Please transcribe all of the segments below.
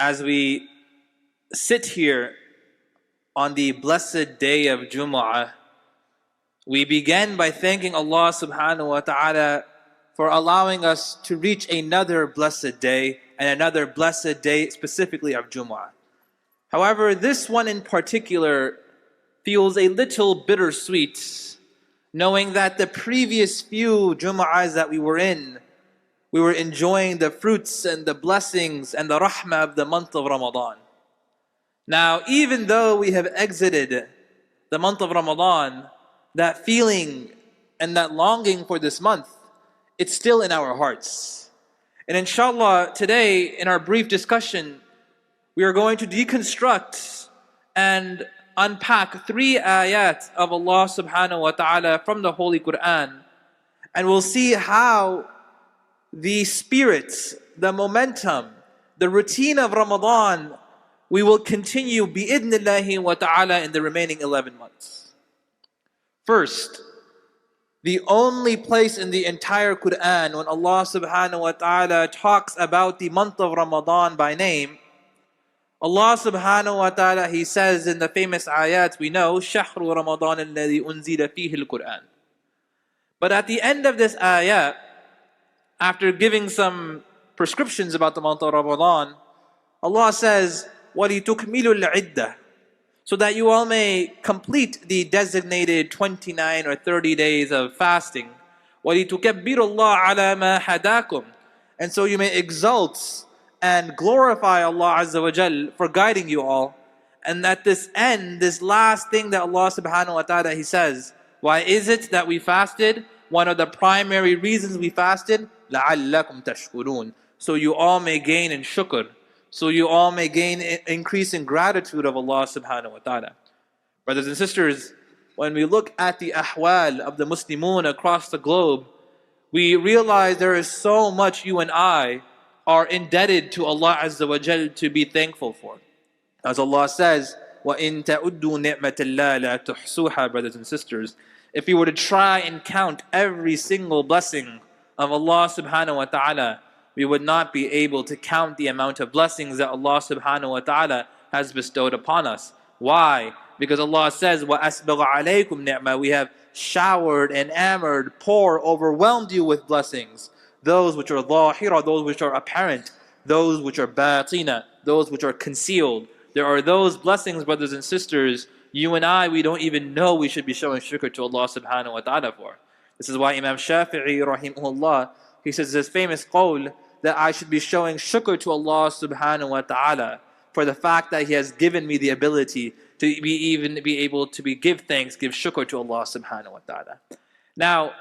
As we sit here on the blessed day of Jumu'ah, we begin by thanking Allah subhanahu wa ta'ala for allowing us to reach another blessed day, and another blessed day specifically of Jumu'ah. However, this one in particular feels a little bittersweet, knowing that the previous few Jumu'ahs that we were in, we were enjoying the fruits and the blessings and the rahmah of the month of Ramadan. Now, even though we have exited the month of Ramadan, that feeling and that longing for this month, it's still in our hearts. And inshallah, today in our brief discussion, we are going to deconstruct and unpack 3 ayat of Allah subhanahu wa ta'ala from the Holy Qur'an. And we'll see how the spirit, the momentum, the routine of Ramadan, we will continue bi'idnillahi wa ta'ala in the remaining 11 months. First, the only place in the entire Qur'an when Allah subhanahu wa ta'ala talks about the month of Ramadan by name, Allah subhanahu wa ta'ala, He says in the famous ayat we know, شَهْرُ رَمَضَانَ الَّذِي أُنزِلَ فِيهِ الْقُرْآنِ. But at the end of this ayat, after giving some prescriptions about the month of Ramadan, Allah says, وَلِتُكْمِلُوا الْعِدَّةِ, so that you all may complete the designated 29 or 30 days of fasting. وَلِتُكَبِّرُوا اللَّهَ عَلَى مَا هَدَاكُمْ, and so you may exalt and glorify Allah Azza wa Jal for guiding you all. And at this end, this last thing that Allah subhanahu wa ta'ala, He says, why is it that we fasted? One of the primary reasons we fasted, لَعَلَّكُمْ تَشْكُرُونَ, so you all may gain in shukr, so you all may gain increase in gratitude of Allah subhanahu wa ta'ala. Brothers and sisters, when we look at the ahwal of the Muslimun across the globe, we realize there is so much you and I are indebted to Allah Azza wa Jal to be thankful for. As Allah says, وَإِن تَعُدُّوا نِعْمَةَ اللَّهِ لَا تُحْصُوهَا, brothers and sisters, if you were to try and count every single blessing of Allah subhanahu wa ta'ala, we would not be able to count the amount of blessings that Allah subhanahu wa ta'ala has bestowed upon us. Why? Because Allah says, وَأَسْبَغَ عَلَيْكُمْ نِعْمَةً, we have showered, enamored, poured, overwhelmed you with blessings. Those which are zahira, those which are apparent, those which are batina, those which are concealed. There are those blessings, brothers and sisters, you and I, we don't even know we should be showing shukr to Allah subhanahu wa ta'ala for. This is why Imam Shafi'i rahimahullah, he says this famous qawl, that I should be showing shukr to Allah subhanahu wa ta'ala for the fact that He has given me the ability to be able to give thanks, give shukr to Allah subhanahu wa ta'ala. Now,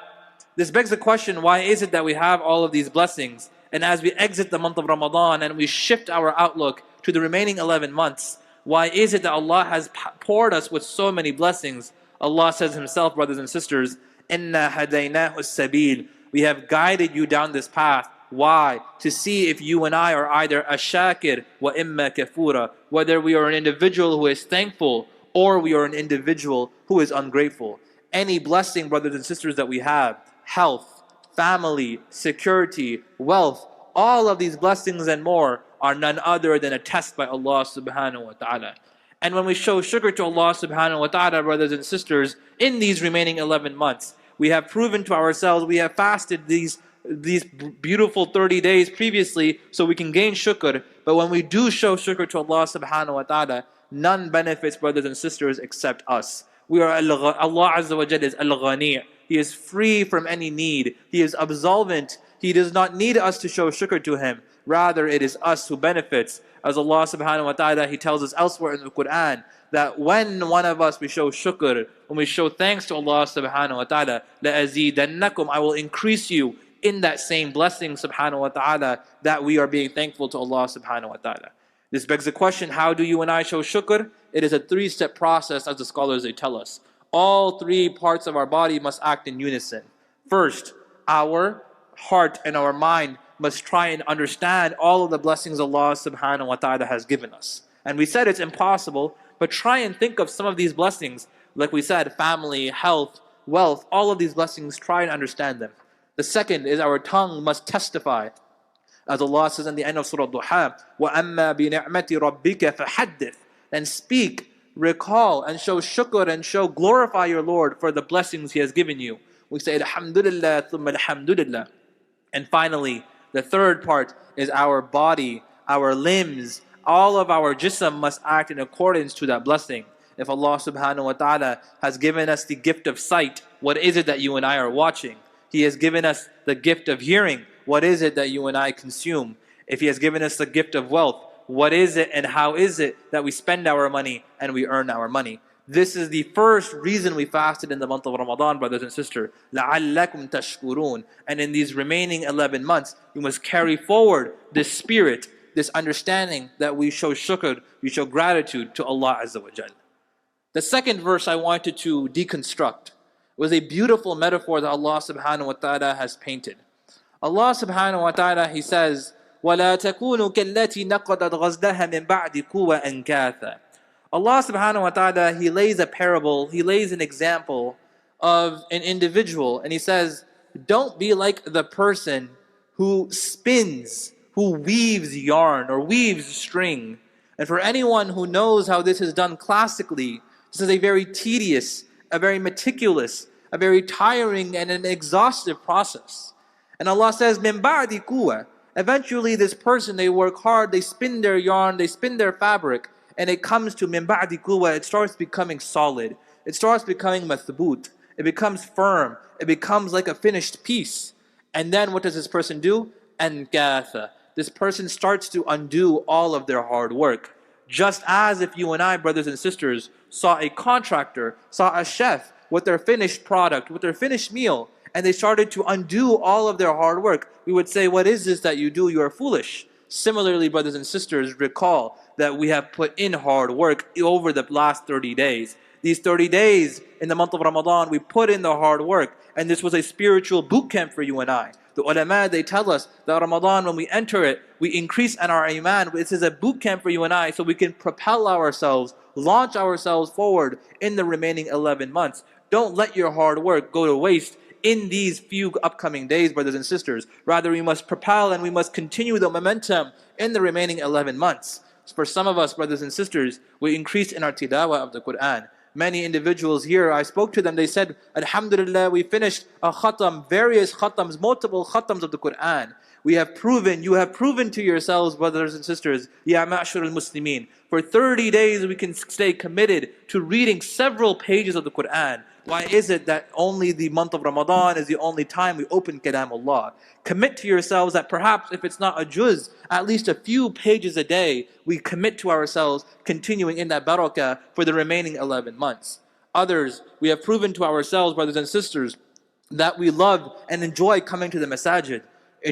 this begs the question, why is it that we have all of these blessings? And as we exit the month of Ramadan and we shift our outlook to the remaining 11 months, why is it that Allah has poured us with so many blessings? Allah says Himself, brothers and sisters, إِنَّا هَدَيْنَاهُ السَّبِيلِ, we have guided you down this path. Why? To see if you and I are either a shakir wa imma kafura, whether we are an individual who is thankful or we are an individual who is ungrateful. Any blessing, brothers and sisters, that we have, health, family, security, wealth, all of these blessings and more are none other than a test by Allah subhanahu wa ta'ala. And when we show shukr to Allah subhanahu wa ta'ala, brothers and sisters, in these remaining 11 months, we have proven to ourselves, we have fasted these beautiful 30 days previously so we can gain shukr. But when we do show shukr to Allah subhanahu wa ta'ala, none benefits, brothers and sisters, except us. We are Allah Azza wa Jalla is Al-Ghani. He is free from any need. He is absolvent. He does not need us to show shukr to Him. Rather, it is us who benefits. As Allah subhanahu wa ta'ala, He tells us elsewhere in the Qur'an, that when one of us we show shukr, when we show thanks to Allah subhanahu wa ta'ala, لَأَزِيدَنَّكُمْ, I will increase you in that same blessing subhanahu wa ta'ala that we are being thankful to Allah subhanahu wa ta'ala. This begs the question, how do you and I show shukr? It is a 3-step process, as the scholars they tell us. All 3 parts of our body must act in unison. First, our heart and our mind must try and understand all of the blessings Allah subhanahu wa ta'ala has given us. And we said it's impossible, but try and think of some of these blessings. Like we said, family, health, wealth, all of these blessings, try and understand them. The second is our tongue must testify As Allah says in the end of Surah Duha, وَأَمَّا بِنِعْمَةِ رَبِّكَ فَحَدِّثْ. And speak, recall, and show shukr and glorify your Lord for the blessings He has given you. We say, Alhamdulillah, thumma Alhamdulillah. And finally, the third part is our body, our limbs, all of our jism must act in accordance to that blessing. If Allah subhanahu wa ta'ala has given us the gift of sight, what is it that you and I are watching? He has given us the gift of hearing. What is it that you and I consume? If He has given us the gift of wealth, what is it and how is it that we spend our money and we earn our money? This is the first reason we fasted in the month of Ramadan, brothers and sisters. لَعَلَّكُمْ تَشْكُرُونَ. And in these remaining 11 months, you must carry forward this spirit, this understanding that we show shukr, we show gratitude to Allah Azza wa Jal. The second verse I wanted to deconstruct was a beautiful metaphor that Allah subhanahu wa ta'ala has painted. Allah subhanahu wa ta'ala, He says, وَلَا تَكُونُوا كَالَّتِي نَقَضَتْ غَزْلَهَا مِنْ بَعْدِ قُوَّةٍ أَنْكَاثًا. Allah subhanahu wa ta'ala, He lays a parable, He lays an example of an individual, and He says, don't be like the person who spins, who weaves yarn or weaves string. And for anyone who knows how this is done classically, this is a very tedious, a very meticulous, a very tiring and an exhaustive process. And Allah says, مِن بَعْدِ قُوَّةٍ. Eventually this person, they work hard, they spin their yarn, they spin their fabric, and it comes to مِن بَعْدِ قُوَّةٍ. It starts becoming solid. It starts becoming mathbut. It becomes firm. It becomes like a finished piece. And then what does this person do? أَنْكَاثًا. This person starts to undo all of their hard work. Just as if you and I, brothers and sisters, saw a contractor, saw a chef with their finished product, with their finished meal, and they started to undo all of their hard work, we would say, what is this that you do? You are foolish. Similarly, brothers and sisters, recall that we have put in hard work over the last 30 days. These 30 days in the month of Ramadan, we put in the hard work, and this was a spiritual boot camp for you and I. The ulama, they tell us that Ramadan, when we enter it, we increase in our iman. This is a boot camp for you and I, so we can propel ourselves, launch ourselves forward in the remaining 11 months. Don't let your hard work go to waste in these few upcoming days, brothers and sisters. Rather, we must propel and we must continue the momentum in the remaining 11 months. For some of us, brothers and sisters, we increased in our tilawah of the Qur'an. Many individuals here, I spoke to them, they said, Alhamdulillah, we finished a khatam, various khatams, multiple khatams of the Qur'an. We have proven, you have proven to yourselves, brothers and sisters, Ya Ma'shur al-Muslimin, for 30 days we can stay committed to reading several pages of the Qur'an. Why is it that only the month of Ramadan is the only time we open Qalam Allah? Commit to yourselves that perhaps if it's not a juz, at least a few pages a day, we commit to ourselves continuing in that barakah for the remaining 11 months. Others, we have proven to ourselves, brothers and sisters, that we love and enjoy coming to the masajid.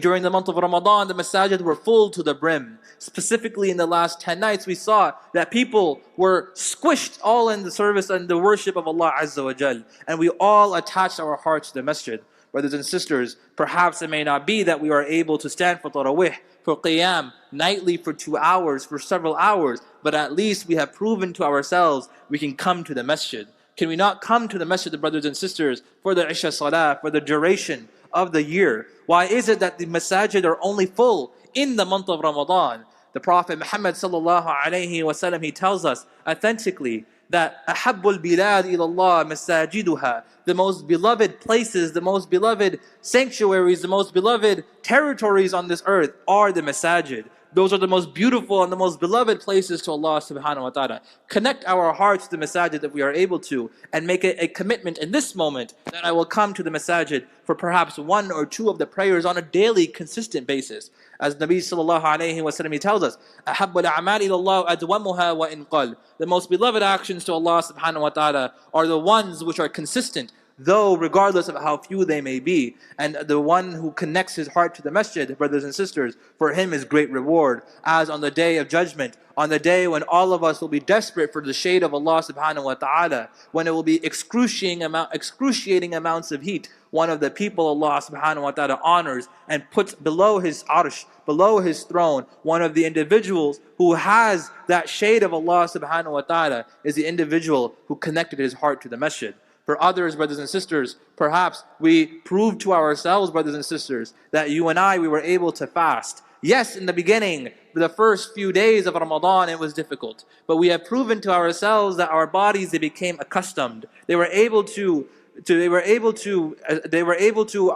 During the month of Ramadan, the masajid were full to the brim. Specifically in the last 10 nights, we saw that people were squished all in the service and the worship of Allah Azza wa Jal. And we all attached our hearts to the masjid. Brothers and sisters, perhaps it may not be that we are able to stand for tarawih, for qiyam, nightly for 2 hours, for several hours, but at least we have proven to ourselves we can come to the masjid. Can we not come to the masjid, brothers and sisters, for the Isha Salah, for the duration of the year? Why is it that the masajid are only full in the month of Ramadan? The Prophet Muhammad sallallahu alayhi wa sallam, he tells us authentically that أَحَبُّ الْبِلَادِ إِلَى اللَّهِ مَسَاجِدُهَا. The most beloved places, the most beloved sanctuaries, the most beloved territories on this earth are the masajid. Those are the most beautiful and the most beloved places to Allah subhanahu wa ta'ala. Connect our hearts to the masajid if we are able to, and make it a commitment in this moment that I will come to the masajid for perhaps 1 or 2 of the prayers on a daily, consistent basis. As Nabi sallallahu alayhi wa sallam, he tells us, أَحَبُّ الْأَعْمَالِ إِلَى اللَّهِ أَدْوَمُهَا وَإِنْ قَلْ. The most beloved actions to Allah subhanahu wa ta'ala are the ones which are consistent, though regardless of how few they may be. And the one who connects his heart to the masjid, brothers and sisters, for him is great reward. As on the day of judgment, on the day when all of us will be desperate for the shade of Allah subhanahu wa ta'ala, when it will be excruciating amounts of heat, one of the people Allah subhanahu wa ta'ala honors and puts below his arsh, below his throne, one of the individuals who has that shade of Allah subhanahu wa ta'ala is the individual who connected his heart to the masjid. For others, brothers and sisters, perhaps we prove to ourselves, brothers and sisters, that you and I, we were able to fast. Yes, in the beginning, for the first few days of Ramadan, it was difficult. But we have proven to ourselves that our bodies, they became accustomed. They were able to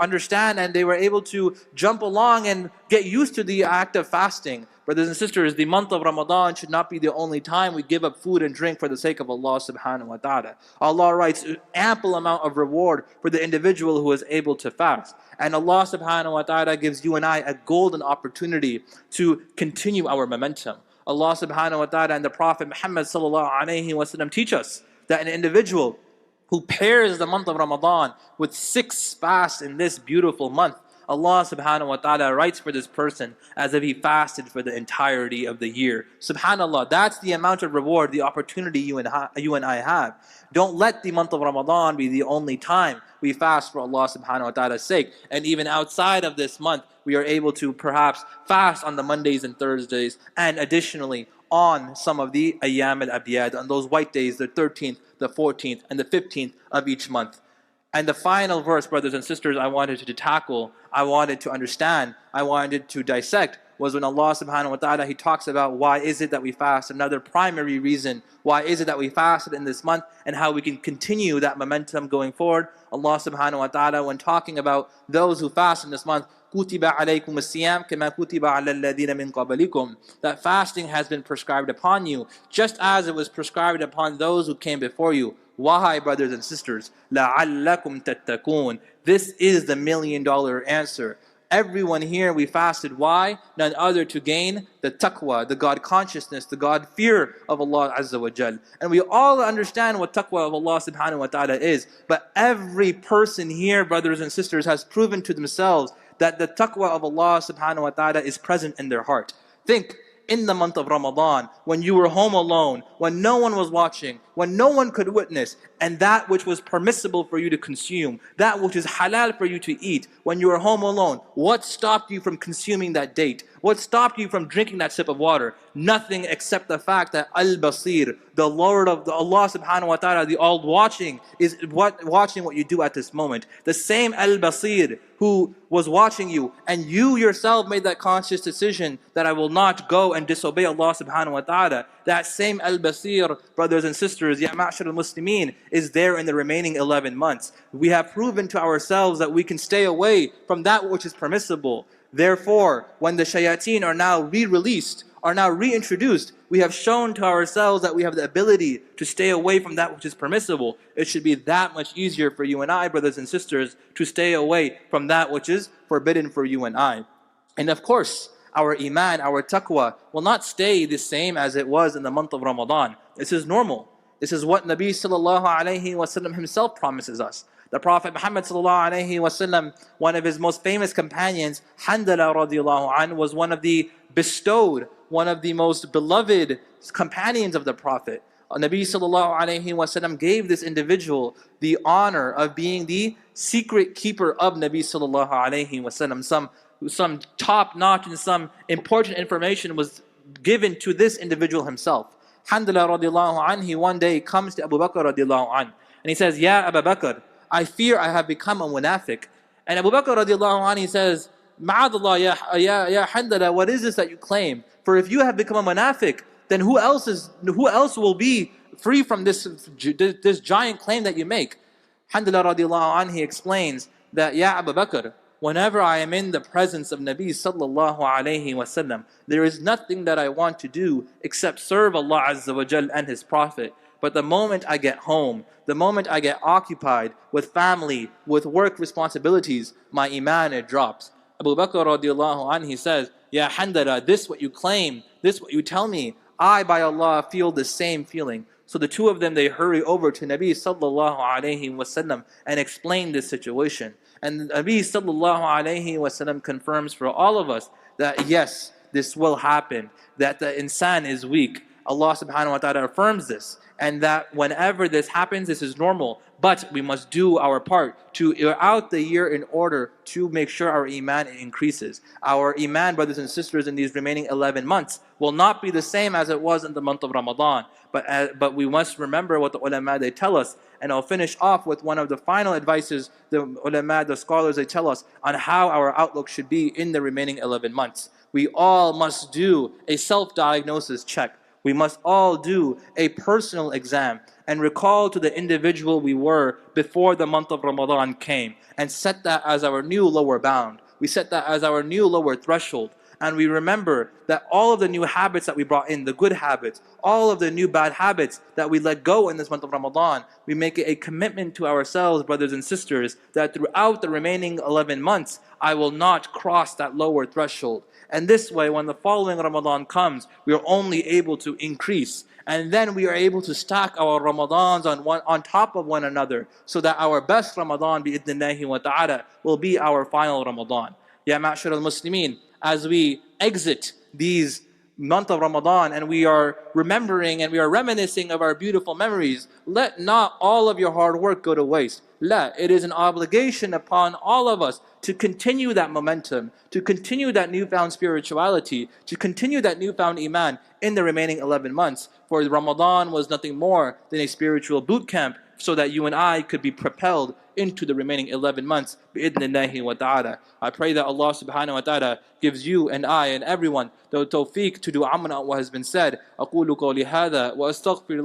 understand, and they were able to jump along and get used to the act of fasting. Brothers and sisters, the month of Ramadan should not be the only time we give up food and drink for the sake of Allah subhanahu wa ta'ala. Allah writes an ample amount of reward for the individual who is able to fast. And Allah subhanahu wa ta'ala gives you and I a golden opportunity to continue our momentum. Allah subhanahu wa ta'ala and the Prophet Muhammad sallallahu alayhi wa sallam teach us that an individual who pairs the month of Ramadan with 6 fasts in this beautiful month, Allah subhanahu wa ta'ala writes for this person as if he fasted for the entirety of the year. Subhanallah, that's the amount of reward, the opportunity you and I have. Don't let the month of Ramadan be the only time we fast for Allah subhanahu wa ta'ala's sake. And even outside of this month, we are able to perhaps fast on the Mondays and Thursdays, and additionally on some of the Ayyam al-Abiyad, on those white days, the 13th, the 14th, and the 15th of each month. And the final verse, brothers and sisters, I wanted to tackle, I wanted to understand, I wanted to dissect, was when Allah subhanahu wa ta'ala, He talks about why is it that we fast, another primary reason, why is it that we fasted in this month, and how we can continue that momentum going forward. Allah subhanahu wa ta'ala, when talking about those who fast in this month, كُتِبَ عَلَيْكُمُ الصِّيَامُ كَمَا كُتِبَ عَلَى الَّذِينَ مِن قَبْلِكُمْ, that fasting has been prescribed upon you, just as it was prescribed upon those who came before you. Why, brothers and sisters? لَعَلَّكُمْ تَتَّقُونَ. This is the $1 million answer. Everyone here, we fasted. Why? None other to gain the taqwa, the God consciousness, the God fear of Allah Azza wa Jal. And we all understand what taqwa of Allah subhanahu wa ta'ala is. But every person here, brothers and sisters, has proven to themselves that the taqwa of Allah subhanahu wa ta'ala is present in their heart. Think, in the month of Ramadan, when you were home alone, when no one was watching, when no one could witness, and that which was permissible for you to consume, that which is halal for you to eat, when you were home alone, what stopped you from consuming that date? What stopped you from drinking that sip of water? Nothing except the fact that Al-Basir, the Lord of the Allah subhanahu wa ta'ala, the all-watching, is watching what you do at this moment. The same Al-Basir who was watching you, and you yourself made that conscious decision that I will not go and disobey Allah subhanahu wa ta'ala. That same Al-Basir, brothers and sisters, Ya Ma'shar al-Muslimeen, is there in the remaining 11 months. We have proven to ourselves that we can stay away from that which is permissible. Therefore, when the shayateen are now re-released, are now reintroduced, we have shown to ourselves that we have the ability to stay away from that which is permissible. It should be that much easier for you and I, brothers and sisters, to stay away from that which is forbidden for you and I. And of course, our iman, our taqwa will not stay the same as it was in the month of Ramadan. This is normal. This is what Nabi sallallahu alayhi wa sallam himself promises us. The Prophet Muhammad sallallahu alayhi wa sallam, one of his most famous companions, Handala radiallahu anh, was one of the bestowed, one of the most beloved companions of the Prophet. Nabi sallallahu alayhi wa sallam gave this individual the honor of being the secret keeper of Nabi sallallahu alayhi wa sallam. Some top-notch and some important information was given to this individual himself. Handala radiallahu anh, he one day comes to Abu Bakr radiallahu anh, and he says, Ya Abu Bakr, I fear I have become a munafiq. And Abu Bakr radiallahu anh, he says, Ma'adallah ya Handala, what is this that you claim? For if you have become a munafiq, then who else will be free from this giant claim that you make? Handala radiallahu anh, he explains that, Ya Abu Bakr, whenever I am in the presence of Nabi sallallahu alayhi wa sallam, there is nothing that I want to do except serve Allah Azza wa Jal and His Prophet. But the moment I get home, the moment I get occupied with family, with work responsibilities, my iman, it drops. Abu Bakr radiallahu anh, he says, Ya Handala, this what you claim, this what you tell me, I by Allah feel the same feeling. So the two of them, they hurry over to Nabi sallallahu alayhi wa sallam and explain this situation. And Nabi sallallahu alayhi wa sallam confirms for all of us that yes, this will happen, that the insan is weak, Allah subhanahu wa ta'ala affirms this, and that whenever this happens, this is normal. But we must do our part throughout the year in order to make sure our iman increases. Our iman, brothers and sisters, in these remaining 11 months will not be the same as it was in the month of Ramadan. But we must remember what the ulama, they tell us. And I'll finish off with one of the final advices the ulama, the scholars, they tell us on how our outlook should be in the remaining 11 months. We all must do a self-diagnosis check. We must all do a personal exam and recall to the individual we were before the month of Ramadan came, and set that as our new lower bound. We set that as our new lower threshold. And we remember that all of the new habits that we brought in, the good habits, all of the new bad habits that we let go in this month of Ramadan, we make it a commitment to ourselves, brothers and sisters, that throughout the remaining 11 months, I will not cross that lower threshold. And this way, when the following Ramadan comes, we are only able to increase. And then we are able to stack our Ramadans on top of one another, so that our best Ramadan, bi'idhnillahi wa ta'ala, will be our final Ramadan. Ya ma'ashar al-Muslimin, as we exit these month of Ramadan and we are remembering and we are reminiscing of our beautiful memories, let not all of your hard work go to waste. It is an obligation upon all of us to continue that momentum, to continue that newfound spirituality, to continue that newfound iman in the remaining 11 months. For Ramadan was nothing more than a spiritual boot camp, so that you and I could be propelled into the remaining 11 months bi'idhnillahi wa ta'ala. I pray that Allah subhanahu wa ta'ala gives you and I and everyone the tawfiq to do amal on what has been said. أقول قولي هذا وأستغفر